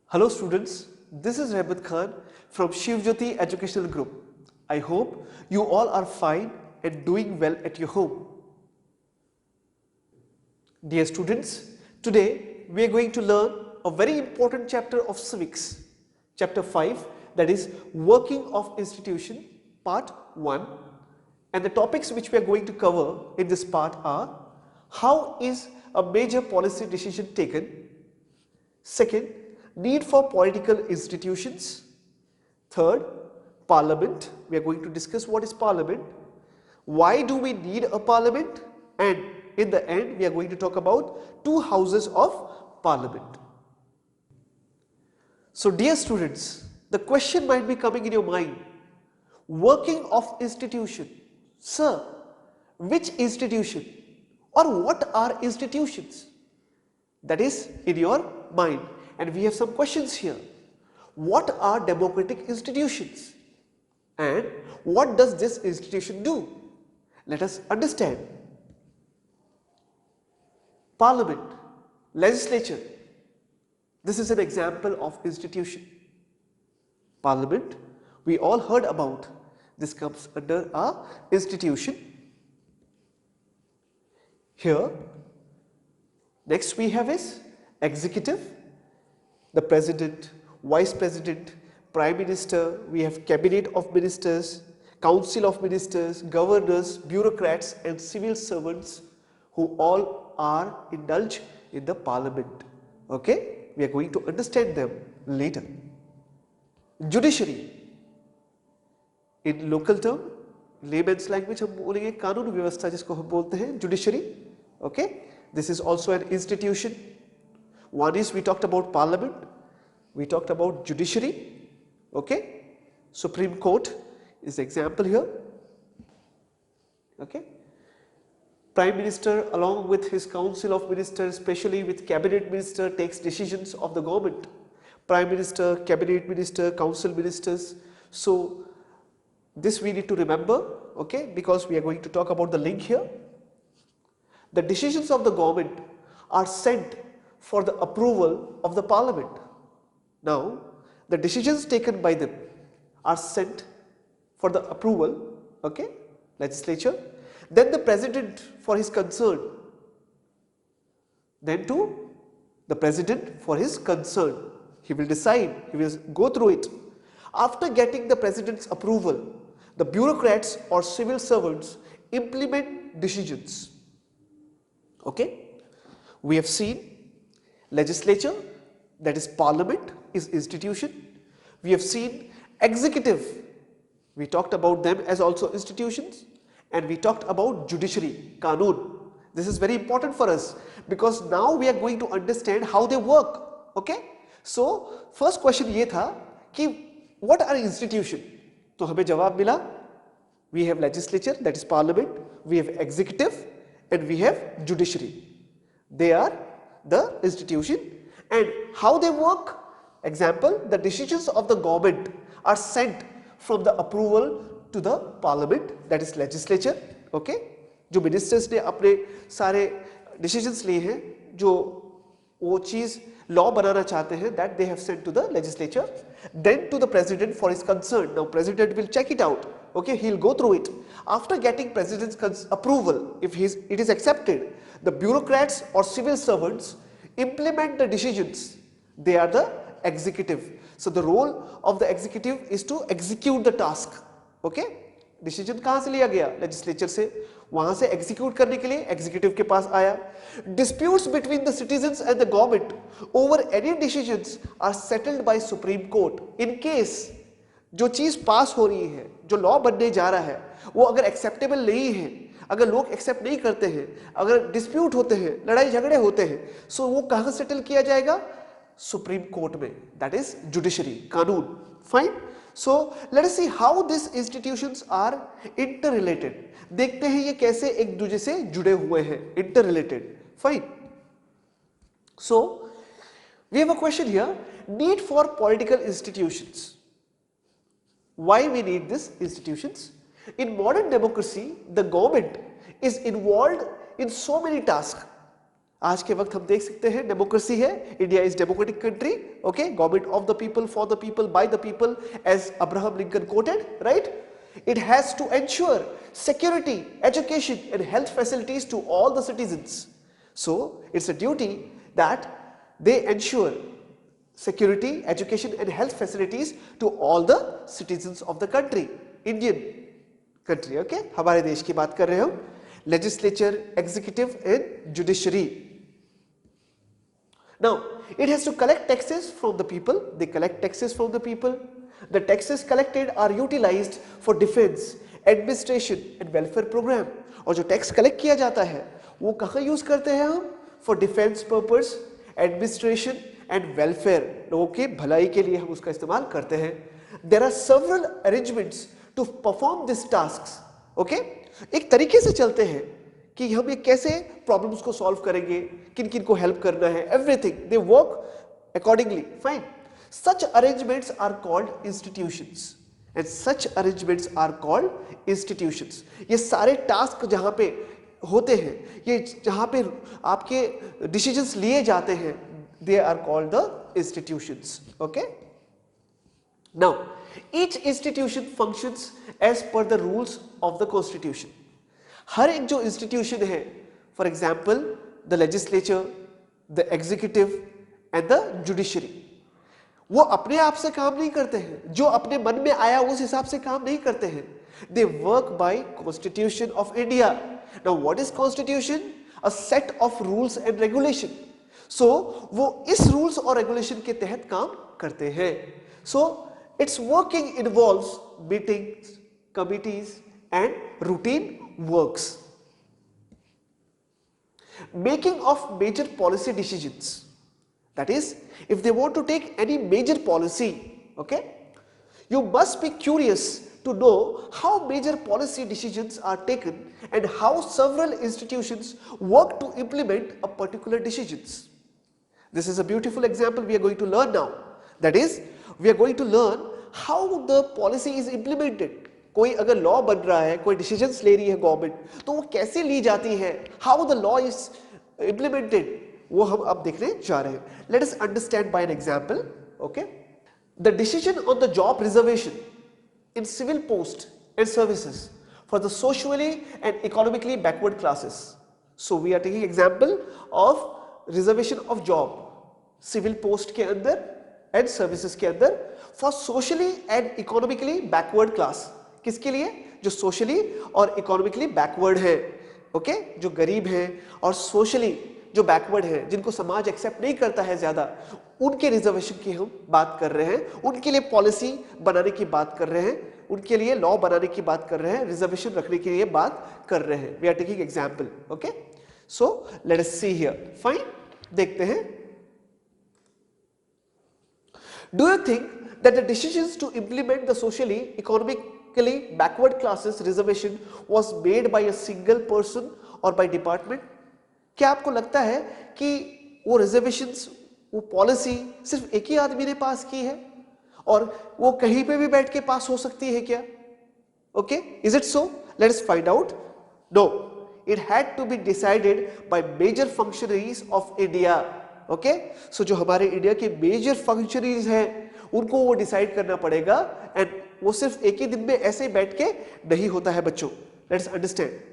Hello students, this is Rahmat Khan from Shivjyoti Educational Group. I hope you all are fine and doing well at your home. Dear students, today we are going to learn a very important chapter of civics, chapter 5, that is working of institution, part 1, and the topics which we are going to cover in this part are: how is a major policy decision taken? Second, need for political institutions. Third, parliament. We are going to discuss what is parliament, why do we need a parliament, and in the end we are going to talk about two houses of parliament. So dear students, the question might be coming in your mind, working of institution. Sir, which institution or what are institutions? That is in your mind, and we have some questions here. What are democratic institutions and what does this institution do? Let us understand. Parliament, legislature, this is an example of institution. Parliament, we all heard about, this comes under a institution. Here, next we have is executive, the president, vice president, prime minister, we have cabinet of ministers, council of ministers, governors, bureaucrats and civil servants who all are indulged in the parliament. Okay, we are going to understand them later. Judiciary, in local term, layman's language हम बोलेंगे कानून व्यवस्था जिसको हम बोलते हैं judiciary. Okay, this is also an institution. One is we talked about parliament, we talked about judiciary. Okay, Supreme Court is the example here. Okay, Prime Minister along with his council of ministers, especially with cabinet minister, takes decisions of the government. Prime Minister, cabinet minister, council ministers. So this we need to remember, okay, because we are going to talk about the link here. The decisions of the government are sent for the approval of the parliament. Now, the decisions taken by them are sent for the approval, okay, legislature, then the president for his concern, then to the president for his concern. He will decide, he will go through it. After getting the president's approval, the bureaucrats or civil servants implement decisions. Okay, we have seen legislature, that is parliament, is institution. We have seen executive, we talked about them as also institutions, and we talked about judiciary, Kanun. This is very important for us because now we are going to understand how they work. Okay, so first question ये था कि what are institution? तो हमें जवाब मिला, we have legislature, that is parliament, we have executive and we have judiciary. They are the institution, and how they work. Example, the decisions of the government are sent from the approval to the parliament, that is legislature. Okay, जो ministers ने अपने सारे decisions लिए हैं, जो वो चीज law बनाना चाहते हैं, that they have sent to the legislature, then to the president for his concern. Now president will check it out. Okay, he'll go through it. After getting president's approval, if it is accepted, the bureaucrats or civil servants implement the decisions. They are the executive. So the role of the executive is to execute the task. Okay, decision कहाँ से लिया गया? Legislature से, वहाँ से execute करने के लिए executive के पास आया. Disputes between the citizens and the government over any decisions are settled by Supreme Court. In case जो चीज पास हो रही है, जो लॉ बनने जा रहा है, वो अगर एक्सेप्टेबल नहीं है, अगर लोग एक्सेप्ट नहीं करते हैं, अगर डिस्प्यूट होते हैं, लड़ाई झगड़े होते हैं, सो वो कहां सेटल किया जाएगा? सुप्रीम कोर्ट में, दैट इज जुडिशरी, कानून. Fine. So let us see how this institutions are interrelated. देखते हैं ये कैसे एक दूसरे से जुड़े हुए हैं, interrelated. Fine. So we have a question here, need for political institutions. Why we need these institutions? In modern democracy, the government is involved in so many tasks. आज के वक्त हम देख सकते हैं डेमोक्रेसी है, India is democratic country, okay, government of the people, for the people, by the people, as Abraham Lincoln quoted, right? It has to ensure security, education and health facilities to all the citizens. So it's a duty that they ensure security, education and health facilities to all the citizens of the country, Indian country, okay? हमारे देश की बात कर रहे हम, legislature, executive and judiciary. Now it has to collect taxes from the people, they collect taxes from the people. The taxes collected are utilized for defense, administration and welfare program. और जो tax collect किया जाता है वो कहाँ use करते हैं हम? For defence purpose, administration and welfare, लोगों की भलाई के लिए हम उसका इस्तेमाल करते हैं. There are several arrangements to perform this tasks, okay? एक तरीके से चलते हैं कि हम ये कैसे प्रॉब्लम्स को सॉल्व करेंगे, किन किन को हेल्प करना है, everything they work accordingly, fine. Such arrangements are called institutions and such arrangements are called institutions. ये सारे टास्क जहां पे होते हैं, ये जहां पे आपके डिसीजंस लिए जाते हैं, they are called the institutions, okay? Now each institution functions as per the rules of the constitution. हर एक जो इंस्टीट्यूशन है, for example the legislature, the executive and the judiciary, वो अपने आप से काम नहीं करते हैं, जो अपने मन में आया उस हिसाब से काम नहीं करते हैं. They work by constitution of India. Now what is constitution? A set of rules and regulation. So वो इस रूल्स और रेगुलेशन के तहत काम करते हैं. So its working involves meetings, committees and routine works. Making of major policy decisions, that is, if they want to take any major policy, okay, you must be curious to know how major policy decisions are taken and how several institutions work to implement a particular decisions. This is a beautiful example we are going to learn now. That is, we are going to learn how the policy is implemented. कोई अगर law बन रहा है, कोई decisions ले रही है government, तो वो कैसे ली जाती है, how the law is implemented, वो हम अब देखने जा रहे हैं. Let us understand by an example, okay? The decision on the job reservation in civil post and services for the socially and economically backward classes. So we are taking example of reservation of job, civil post के अंदर and services के अंदर for socially and economically backward class. किसके लिए? जो socially और economically backward है, okay? जो गरीब हैं और socially जो बैकवर्ड है, जिनको समाज एक्सेप्ट नहीं करता है ज्यादा, उनके रिजर्वेशन की हम बात कर रहे हैं, उनके लिए पॉलिसी बनाने की बात कर रहे हैं, उनके लिए लॉ बनाने की बात कर रहे हैं, रिजर्वेशन रखने के लिए बात कर रहे हैं. We are taking example, okay? So let us see here. Fine, देखते हैं. Do you think that the decisions to implement the socially economically backward classes reservation was made by a single person और by department? क्या आपको लगता है कि वो reservations, वो पॉलिसी सिर्फ एक ही आदमी ने पास की है और वो कहीं पे भी बैठ के पास हो सकती है क्या? Okay, is it so? Let us find out. No, it had to be decided by major functionaries of India. Okay, so जो हमारे इंडिया के मेजर फंक्शनरीज हैं उनको वो डिसाइड करना पड़ेगा, एंड वो सिर्फ एक ही दिन में ऐसे बैठ के नहीं होता है बच्चों. Let's understand.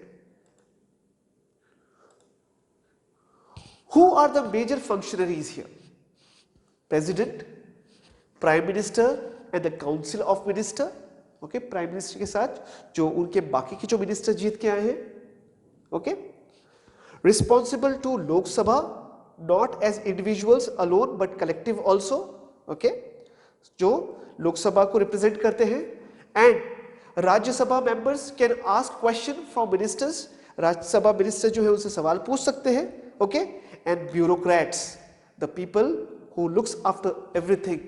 Who are the major functionaries here? President, Prime Minister and the Council of Minister. Okay, Prime Minister के साथ जो उनके बाकी के जो मिनिस्टर जीत के आए हैं. Okay, responsible to Lok Sabha, not as individuals alone but collective also. Okay, जो लोक सभा को रिप्रेजेंट करते हैं. And Rajya Sabha members can ask question from ministers. Rajya Sabha minister जो है उनसे सवाल पूछ सकते हैं. Okay, and bureaucrats, the people who looks after everything,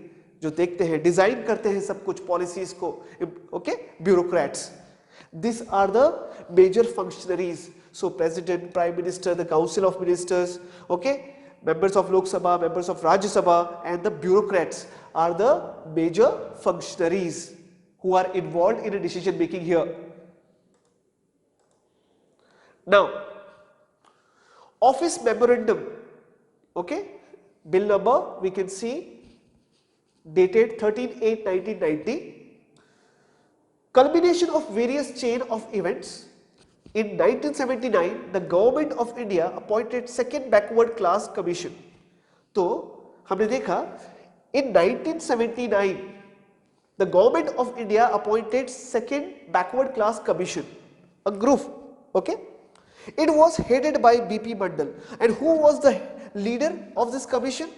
जो देखते हैं, डिजाइन करते हैं सब कुछ पॉलिसीज को. okay, bureaucrats. These are the major functionaries. So president, prime minister, the council of ministers, okay, members of Lok Sabha, members of Rajya Sabha and the bureaucrats are the major functionaries who are involved in a decision making here. Now office memorandum, okay, bill number we can see dated 13/8/1990, culmination of various chain of events. In 1979 the government of India appointed second backward class commission. तो हमने देखा in 1979 the government of India appointed second backward class commission, a group, okay. It was headed by BP Mandal, and who was the leader of this commission?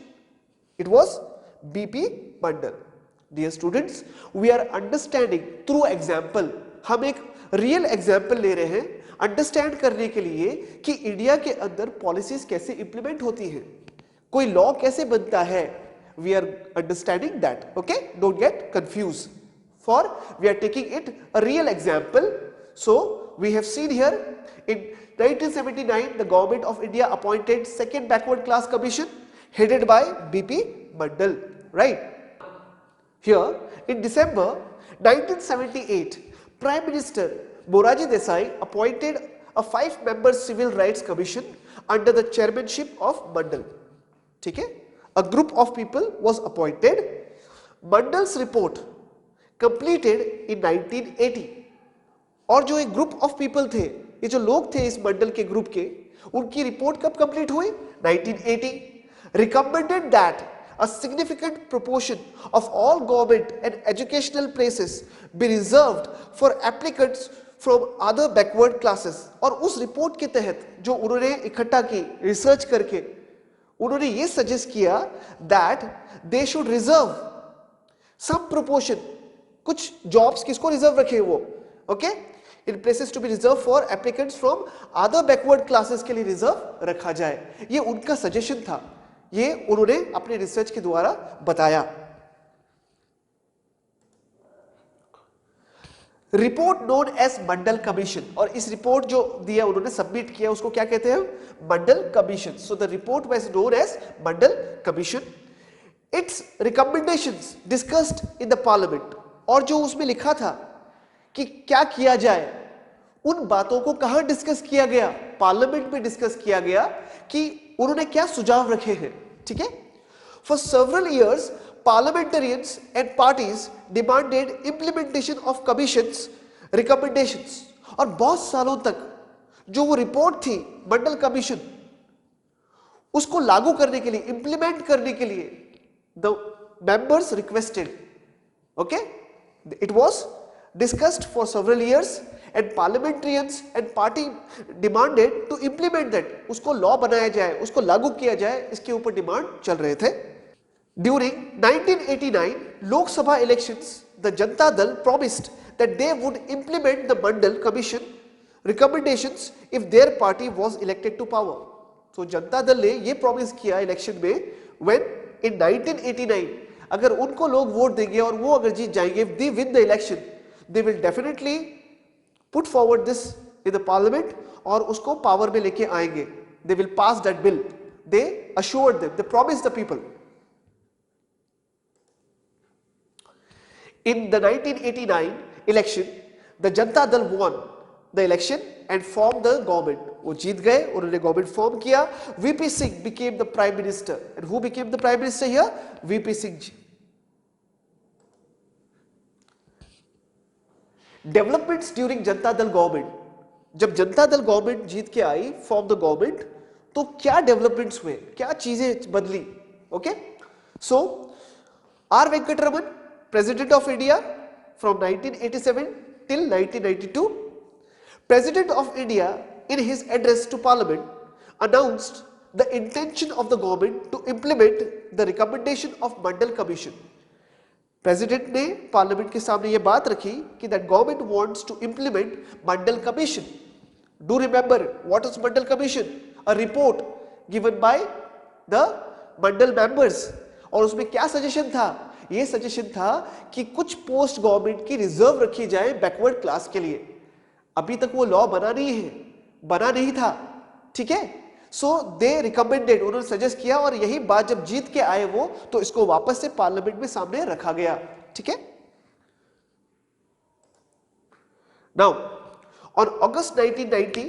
It was BP Mandal. Dear students, we are understanding through example, हम एक real example ले रहे हैं understand करने के लिए कि India के अंदर पॉलिसीज कैसे इंप्लीमेंट होती हैं, कोई लॉ कैसे बनता है. We are understanding that, okay, don't get confused, for we are taking it a real example. So we have seen here in 1979 the government of India appointed second backward class commission headed by BP Mandal, right. Here in December 1978 Prime Minister Morarji Desai appointed a 5-member civil rights commission under the chairmanship of Mandal, ठीक है. A group of people was appointed. Mandal's report completed in 1980. और जो एक group of people थे, ये जो लोग थे इस मंडल के ग्रुप के, उनकी रिपोर्ट कब कंप्लीट हुई? 1980. Recommended that a significant proportion of all government and educational places be reserved for applicants from other backward classes. और उस रिपोर्ट के तहत जो उन्होंने इकट्ठा की रिसर्च करके उन्होंने ये सजेस्ट किया that they should reserve some proportion, कुछ जॉब्स किसको रिजर्व रखे वो, okay, in places to be reserve for applicants from other backward classes के लिए रिजर्व रखा जाए. ये उनका सजेशन था, ये उन्होंने अपने रिसर्च के द्वारा बताया. Report known as Mandal commission, और इस रिपोर्ट जो दिया उन्होंने सबमिट किया उसको क्या कहते हैं? Mandal commission. So the report was known as Mandal commission. Its recommendations discussed in the parliament, और जो उसमें लिखा था कि क्या किया जाए, उन बातों को कहां डिस्कस किया गया? पार्लियामेंट में डिस्कस किया गया कि उन्होंने क्या सुझाव रखे हैं, ठीक है. For several years parliamentarians and parties demanded implementation of commission's recommendations. और बहुत सालों तक जो वो रिपोर्ट थी मंडल कमीशन, उसको लागू करने के लिए, इंप्लीमेंट करने के लिए the members requested, okay, it was discussed for several years and parliamentarians and party demanded to implement that. उसको लॉ बनाया जाए, उसको लागू किया जाए, इसके ऊपर डिमांड चल रहे थे. During 1989 Lok Sabha elections, the Janata Dal promised that they would implement the Mandal Commission recommendations if their party was elected to power. So Janata Dal ने ये promise किया election में, when in 1989 अगर उनको लोग वोट देंगे और वो अगर जीत जाएंगे, if they win the election, they will definitely put forward this in the parliament और उसको power में लेके आएंगे. They will pass that bill. They assured them, they promised the people. In the 1989 election, the Janata Dal won the election and formed the government. वो जीत गए, उन्होंने government form किया. VP Singh became the prime minister. And who became the prime minister here? VP Singh ji. Developments during Janata Dal government. जब Janata Dal government जीत के आई, form the government, तो क्या developments हुए, क्या चीजें बदली, okay. So R Venkataraman, President of India from 1987 till 1992, President of India in his address to Parliament announced the intention of the government to implement the recommendation of Mandal Commission. President ने Parliament के सामने ये बात रखी कि that government wants to implement Mandal Commission. Do remember what is Mandal Commission? A report given by the Mandal members. और उसमें क्या सजेशन था? ये सजेशन था कि कुछ पोस्ट गवर्नमेंट की रिजर्व रखी जाए बैकवर्ड क्लास के लिए. अभी तक वो लॉ बना नहीं था, ठीक है. सो दे रिकमेंडेड, उन्होंने सजेस्ट किया, और यही बात जब जीत के आए वो, तो इसको वापस से पार्लियामेंट में सामने रखा गया, ठीक है. Now on August 1990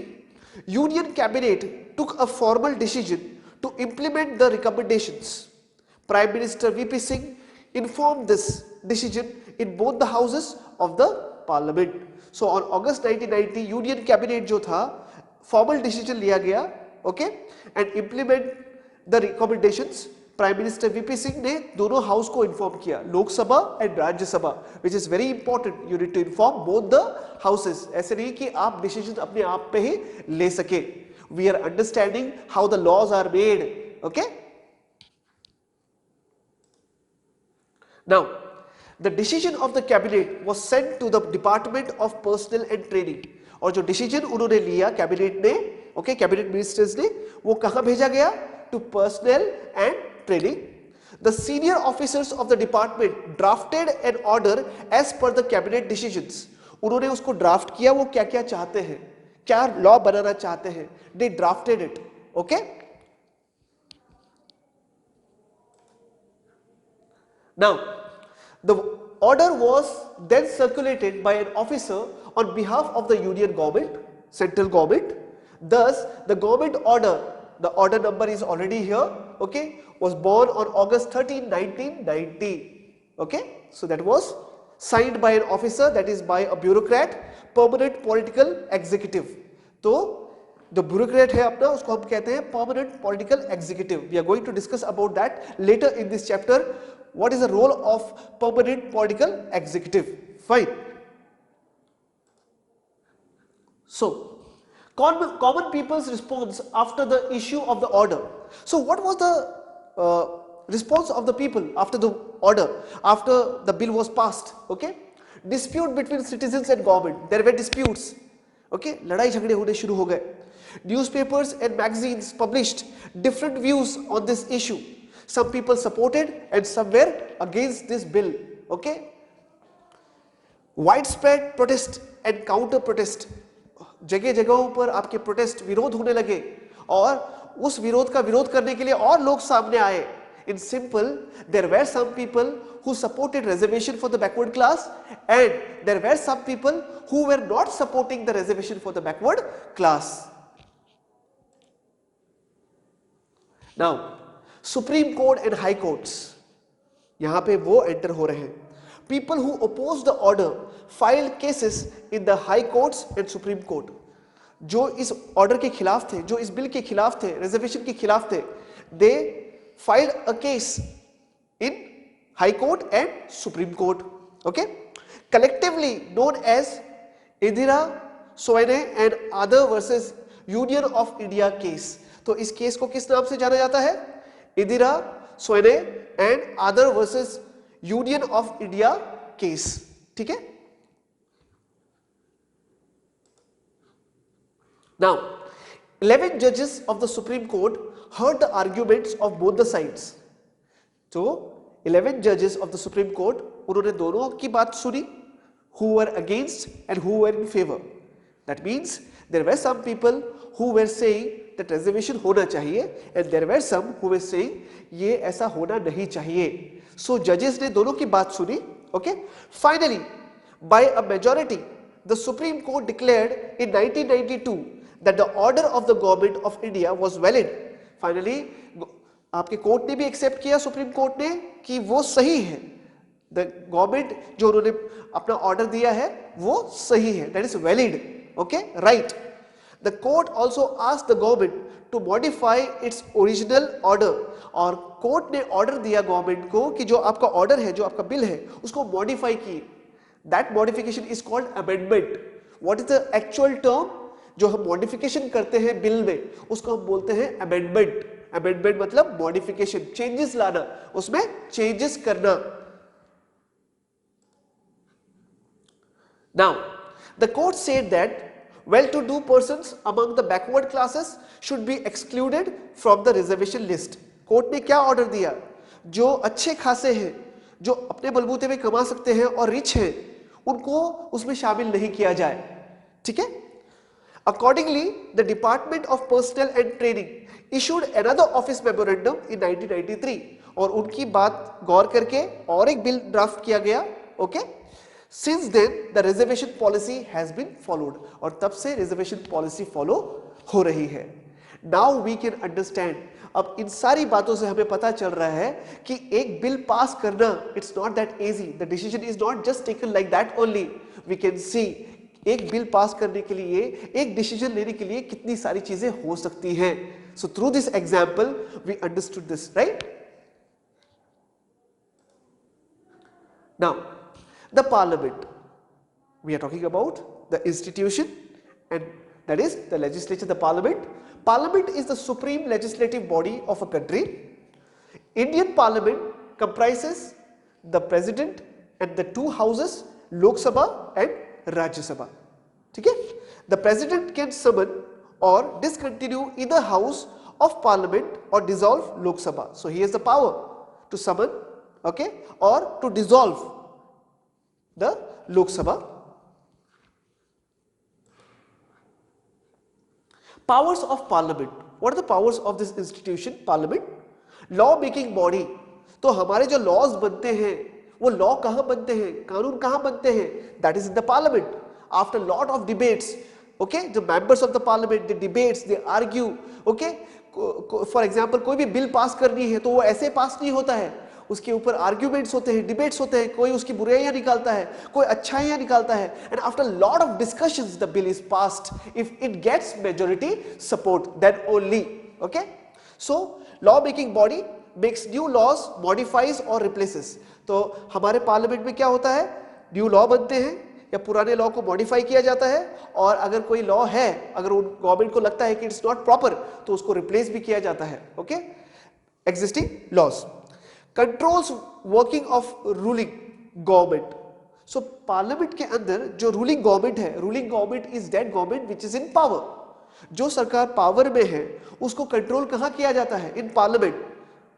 union cabinet took a formal decision to implement the recommendations. Prime Minister VP Singh informed this decision in both the houses of the parliament. So on August 1990 union cabinet जो था formal decision लिया गया, okay, and implement the recommendations. Prime minister VP Singh ने दोनों house को inform किया, Lok Sabha and Rajya Sabha, which is very important. You need to inform both the houses. ऐसे नहीं कि आप डिसीजन अपने आप पे ही ले सके. We are understanding how the laws are made. Okay, now the decision of the cabinet was sent to the department of personnel and training. और जो डिसीजन उन्होंने लिया कैबिनेट ने, ओके, कैबिनेट मिनिस्टर्स ने, वो कहां भेजा गया? To personnel and training. The senior officers of the department drafted an order as per the cabinet decisions. उन्होंने उसको ड्राफ्ट किया, वो क्या क्या चाहते हैं, क्या लॉ बनाना चाहते हैं. They drafted it. Okay, now the order was then circulated by an officer on behalf of the union government, central government. Thus the government order, the order number is already here, okay, was born on August 13, 1990. Okay, so that was signed by an officer, that is by a bureaucrat, permanent political executive. तो जो bureaucrat है अपना, उसको हम कहते हैं permanent political executive. We are going to discuss about that later in this chapter. What is the role of permanent political executive? Fine. So common people's response after the issue of the order. So what was the response of the people after the order, after the bill was passed? Okay, dispute between citizens and government. There were disputes. Okay, लड़ाई झगड़े होने शुरू हो गए. Newspapers and magazines published different views on this issue. Some people supported and some were against this bill. Okay, widespread protest and counter protest. जगह जगहों पर आपके प्रोटेस्ट, विरोध होने लगे, और उस विरोध का विरोध करने के लिए और लोग सामने आए. In simple, there were some people who supported reservation for the backward class, and there were some people who were not supporting the reservation for the backward class. Now, Supreme Court and High Courts, यहाँ पे वो enter हो रहे हैं. People who opposed the order filed cases in the High Courts and Supreme Court. जो इस order के खिलाफ थे, जो इस बिल के खिलाफ थे, रिजर्वेशन के खिलाफ थे, they filed a case in High Court and Supreme Court. Okay, collectively known as Indira Soane and other versus Union of India case. तो इस केस को किस नाम से जाना जाता है? इंदिरा सोने and other versus union of India case. ठीक है. Now 11 judges of the Supreme Court heard the arguments of both the sides. तो 11 judges of the Supreme Court, उन्होंने दोनों की बात सुनी, who were against and who were in favor. That means there were some people who were saying that reservation होना चाहिए, and there were some who were saying ये ऐसा होना नहीं चाहिए. So judges ने दोनों की बात सुनी. Okay, finally by a majority the Supreme Court declared in 1992 that the order of the government of India was valid. Finally आपके कोर्ट ने भी एक्सेप्ट किया, सुप्रीम कोर्ट ने, कि वो सही है. द गवर्नमेंट जो उन्होंने अपना ऑर्डर दिया है वो सही है, that is valid. Okay, right. The court also asked the government to modify its original order. और कोर्ट ने ऑर्डर दिया गवर्नमेंट को कि जो आपका ऑर्डर है, जो आपका बिल है, उसको मॉडिफाई किए. That modification is called amendment. What is the actual term? जो हम मॉडिफिकेशन करते हैं बिल में, उसको हम बोलते हैं अमेंडमेंट. अमेंडमेंट मतलब मॉडिफिकेशन, चेंजेस लाना, उसमें चेंजेस करना. Now, the court said that well-to-do persons among the backward classes should be excluded from the reservation list. Court ने क्या ऑर्डर दिया? जो अच्छे खासे हैं, जो अपने बलबूते में कमा सकते हैं और रिच हैं, उनको उसमें शामिल नहीं किया जाए. ठीक है. Accordingly, the Department of Personnel and Training issued another office memorandum in 1993. और उनकी बात गौर करके और एक बिल ड्राफ्ट किया गया. Okay. Since then, the reservation policy has been followed. और तब से reservation policy follow हो रही है. नाउ वी कैन अंडरस्टैंड, अब इन सारी बातों से हमें पता चल रहा है कि एक बिल पास करना it's not that easy, the decision is not just taken like that only. We can see एक बिल पास करने के लिए, एक डिसीजन लेने के लिए कितनी सारी चीजें हो सकती हैं। So through this example we understood this, right. Now the parliament, we are talking about the institution, and that is the legislature, the parliament. Parliament is the supreme legislative body of a country. Indian parliament comprises the president and the two houses, Lok Sabha and Rajya Sabha. ठीक है? The president can summon or discontinue either house of parliament or dissolve Lok Sabha. So he has the power to summon, okay, or to dissolve the Lok Sabha. Powers of parliament. What are the powers of this institution, parliament? Law making body. तो हमारे जो laws बनते हैं, वो law कहाँ बनते हैं, कानून कहाँ बनते हैं? That is in the parliament. After lot of debates, okay, the members of the parliament, they debates, they argue, okay. For example, कोई भी bill पास करनी है तो वो ऐसे पास नहीं होता है, उसके ऊपर आर्ग्यूमेंट्स होते हैं, डिबेट्स होते हैं, कोई उसकी बुराइयां निकालता है, कोई अच्छाइयां निकालता है, and after lot of discussions the bill is passed. If it gets majority support then only, okay. So law making body makes new laws, modifies और रिप्लेसेस। तो हमारे पार्लियामेंट में क्या होता है, न्यू लॉ बनते हैं या पुराने लॉ को मॉडिफाई किया जाता है, और अगर कोई लॉ है, अगर गवर्नमेंट को लगता है कि इट्स नॉट प्रॉपर, तो उसको रिप्लेस भी किया जाता है, okay, existing laws. Controls working of ruling government. So parliament के अंदर जो रूलिंग गवर्नमेंट है, ruling government is that government which is in power. जो सरकार पावर में है उसको कंट्रोल कहां किया जाता है, in parliament.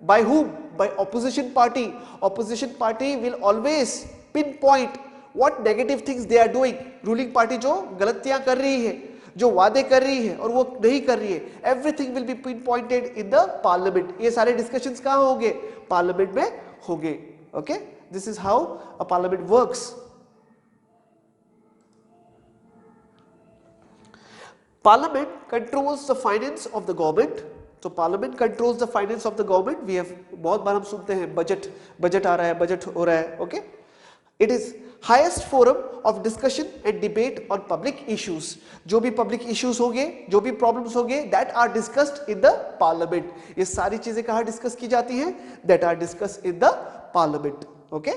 By whom, by opposition party. Opposition party will always pin point what negative things they are doing. Ruling party जो गलतियां कर रही है, जो वादे कर रही है और वो नहीं कर रही है, everything will be pinpointed in the parliament. ये सारे डिस्कशंस कहां होंगे, पार्लियामेंट में होंगे, okay. This is how a parliament works. Parliament controls the finance of the government. तो parliament controls the finance of the government. We have, बहुत बार हम सुनते हैं बजट आ रहा है, बजट हो रहा है, okay. It is highest forum of discussion and debate on public issues. जो भी पब्लिक इश्यूज होंगे, जो भी प्रॉब्लम्स होंगे, that are discussed in the parliament. ये सारी चीजें कहां डिस्कस की जाती हैं, that are discussed in the parliament, okay.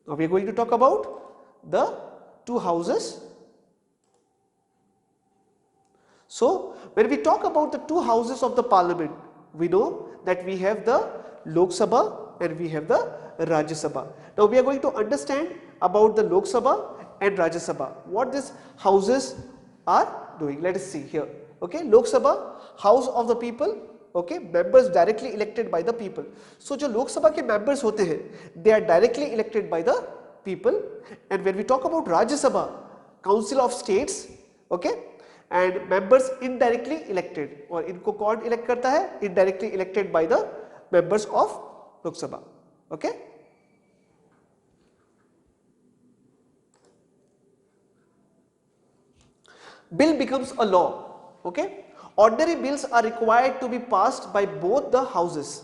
Now we are going to talk about the two houses. So when we talk about the two houses of the parliament, we know that we have the Lok Sabha and we have the Rajya Sabha. Now we are going to understand about the Lok Sabha and Rajya Sabha, what these houses are doing. Let us see here, okay. Lok Sabha, house of the people, okay, members directly elected by the people. So जो Lok Sabha के members होते हैं, they are directly elected by the people. And when we talk about Rajya Sabha, council of states, okay, and members indirectly elected, और इनको कौन elect करता है, indirectly elected by the members of Lok Sabha, okay. Bill becomes a law, okay. Ordinary bills are required to be passed by both the houses.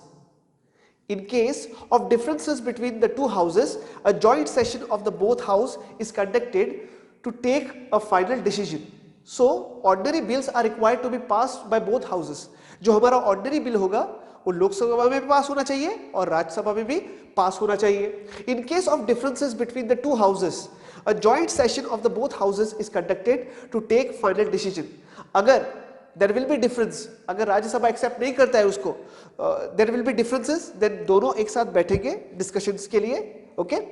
In case of differences between the two houses, a joint session of the both house is conducted to take a final decision. So ordinary bills are required to be passed by both houses. जो हमारा ordinary bill होगा वो लोकसभा में भी पास होना चाहिए और राज्यसभा में भी पास होना चाहिए. In case of differences between the two houses, a joint session of the both houses is conducted to take final decision. अगर there will be difference, अगर राज्यसभा एक्सेप्ट नहीं करता है उसको, there will be differences, then दोनों एक साथ बैठेंगे discussions के लिए, okay?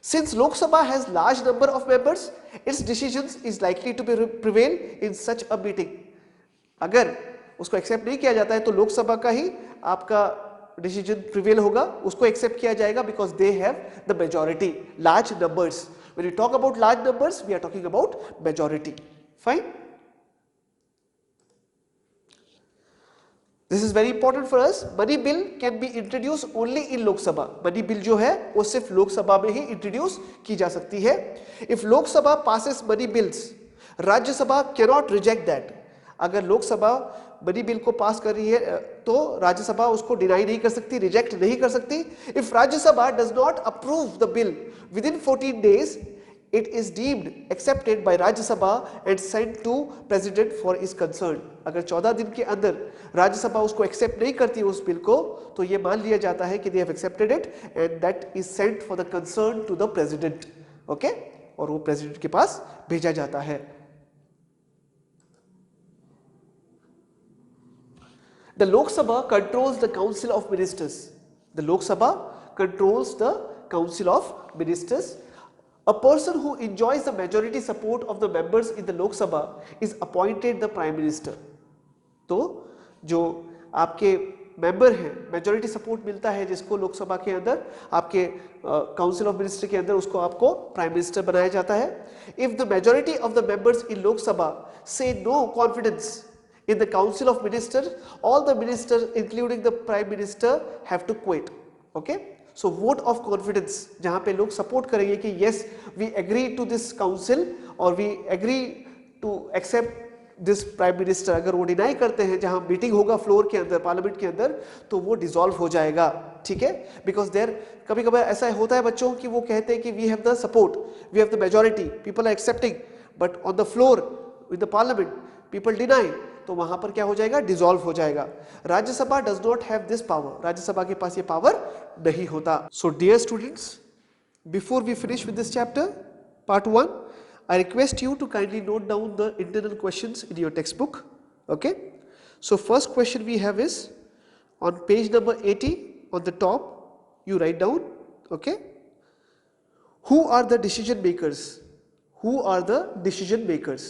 Since Lok Sabha has large number of members, its decisions is likely to prevail in such a meeting. अगर उसको एक्सेप्ट नहीं किया जाता है तो लोक सभा का ही आपका डिसीजन प्रिवेल होगा, उसको एक्सेप्ट किया जाएगा because they have the majority, large numbers. When we talk about large numbers, we are talking about majority. Fine. This is very important for us. Money bill can be introduced only in Lok Sabha. Money bill जो है वो सिर्फ लोक सभा में ही introduce की जा सकती है. If Lok Sabha passes money bills, Rajya Sabha cannot reject that. अगर लोकसभा मनी बिल को पास कर रही है तो राज्यसभा उसको डिनाई नहीं कर सकती, रिजेक्ट नहीं कर सकती। If Rajya Sabha does not approve the bill with in 14 days, it is deemed accepted by Rajya Sabha and sent to President for his concern। अगर 14 दिन के अंदर राज्यसभा उसको एक्सेप्ट नहीं करती उस बिल को, तो ये मान लिया जाता है कि they have accepted it and that is sent for the concern to the President। Okay, और वो प्रेसिडेंट के पास भेजा जाता है। The Lok Sabha controls the Council of Ministers। The Lok Sabha controls the Council of Ministers। A person who enjoys the majority support of the members in the Lok Sabha is appointed the Prime Minister। तो जो आपके member हैं, majority support मिलता है जिसको लोकसभा के अंदर, आपके काउंसिल ऑफ मिनिस्टर के अंदर, उसको आपको प्राइम मिनिस्टर बनाया जाता है। If the majority of the members in Lok Sabha से no confidence in the council of ministers, all the ministers including the prime minister have to quit। okay, so vote of confidence जहां पे लोग support करेंगे कि yes we agree to this council और we agree to accept this prime minister। अगर वो deny करते हैं जहां मीटिंग होगा फ्लोर के अंदर, पार्लियामेंट के अंदर, तो वो डिसॉल्व हो जाएगा। ठीक है, बिकॉज देयर कभी कभी ऐसा होता है बच्चों कि वो कहते हैं कि we have the support, we have the majority, people are accepting, but on the floor with the parliament people deny, तो वहां पर क्या हो जाएगा, डिसॉल्व हो जाएगा। Rajya Sabha does not have this power, Rajya Sabha के पास ये पावर नहीं होता। So dear students, before we finish with this chapter part 1, I request you to kindly note down the internal questions in your textbook। okay, so first question we have is on page number 80, on the top you write down, okay, who are the decision makers, who are the decision makers,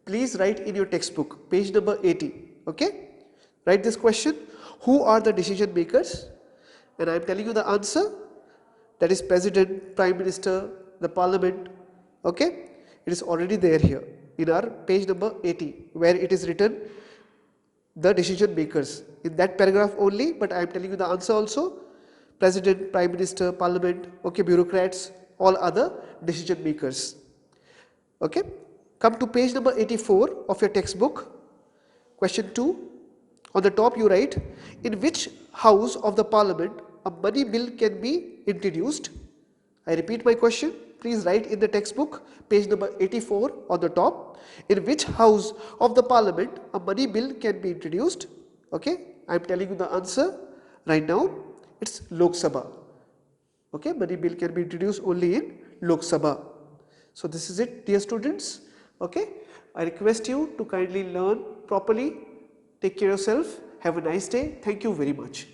please write in your textbook page number 80। okay, write this question, who are the decision makers, and I am telling you the answer, that is president, prime minister, the parliament। okay, it is already there here in our page number 80 where it is written the decision makers in that paragraph only, but I am telling you the answer also, president, prime minister, parliament, okay, bureaucrats, all other decision makers। okay, come to page number 84 of your textbook, question 2, on the top you write, in which house of the parliament a money bill can be introduced। I repeat my question, please write in the textbook page number 84 on the top, in which house of the parliament a money bill can be introduced। okay, I am telling you the answer right now, it's Lok Sabha। okay, money bill can be introduced only in Lok Sabha। so this is it dear students। okay, I request you to kindly learn properly, take care of yourself, have a nice day, thank you very much।